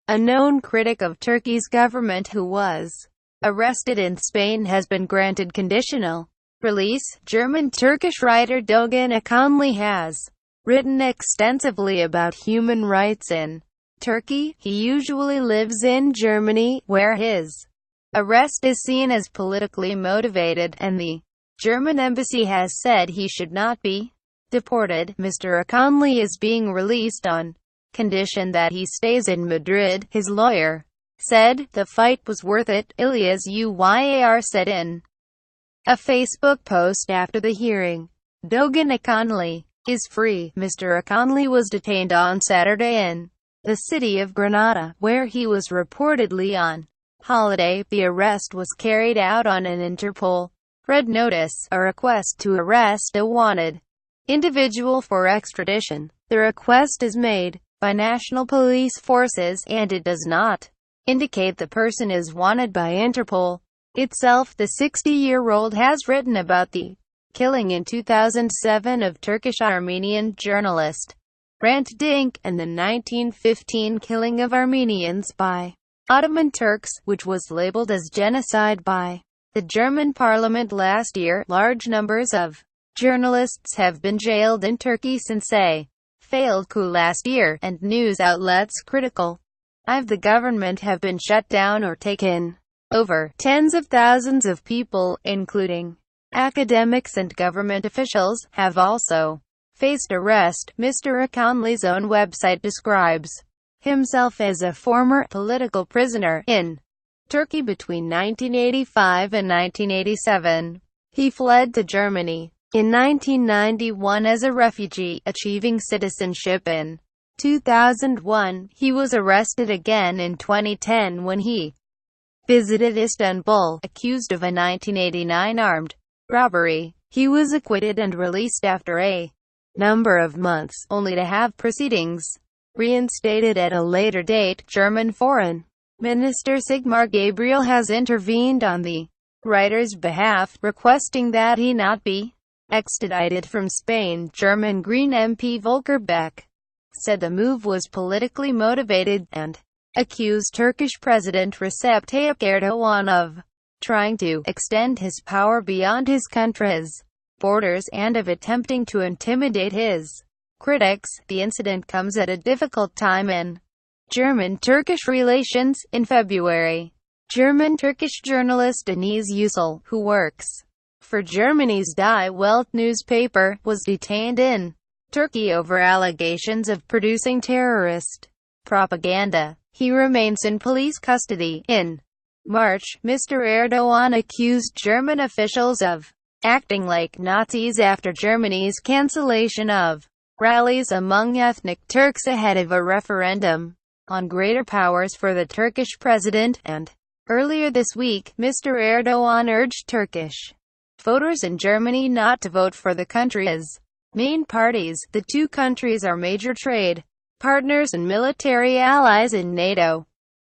a known critic of Turkey's government who was arrested in Spain, has been granted conditional release. German-Turkish writer Dogan Akhanli has written extensively about human rights in Turkey. He usually lives in Germany, where his arrest is seen as politically motivated, and the German embassy has said he should not be deported. Mr. Akhanli is being released on condition that he stays in Madrid. His lawyer said, "The fight was worth it," Ilyas Uyar said in a Facebook post after the hearing. Dogan Akhanli is free. Mr. Akhanli was detained on Saturday in the city of Granada, where he was reportedly on holiday. The arrest was carried out on an Interpol red notice, a request to arrest a wanted individual for extradition. The request is made by national police forces, and it does not indicate the person is wanted by Interpol itself. The 60-year-old has written about the killing in 2007 of Turkish-Armenian journalist Hrant Dink, and the 1915 killing of Armenians by Ottoman Turks, which was labeled as genocide by the German parliament last year. Large numbers of journalists have been jailed in Turkey since a failed coup last year, and news outlets critical of the government have been shut down or taken over. Tens of thousands of people, including academics and government officials, have also faced arrest. Mr. Akhanli's own website describes himself as a former political prisoner in Turkey between 1985 and 1987. He fled to Germany in 1991 as a refugee, achieving citizenship in 2001. He was arrested again in 2010 when he visited Istanbul, accused of a 1989 armed robbery. He was acquitted and released after a number of months, only to have proceedings reinstated at a later date. German Foreign Minister Sigmar Gabriel has intervened on the writer's behalf, requesting that he not be extradited from Spain. German Green MP Volker Beck said the move was politically motivated, and accused Turkish President Recep Tayyip Erdogan of trying to extend his power beyond his country's borders, and of attempting to intimidate his critics. The incident comes at a difficult time in German-Turkish relations. In February, German-Turkish journalist Deniz Yücel, who works for Germany's Die Welt newspaper, was detained in Turkey over allegations of producing terrorist propaganda. He remains in police custody. In March, Mr. Erdogan accused German officials of acting like Nazis after Germany's cancellation of rallies among ethnic Turks ahead of a referendum on greater powers for the Turkish president. And earlier this week, Mr. Erdogan urged Turkish voters in Germany not to vote for the country's main parties. The two countries are major trade partners and military allies in NATO.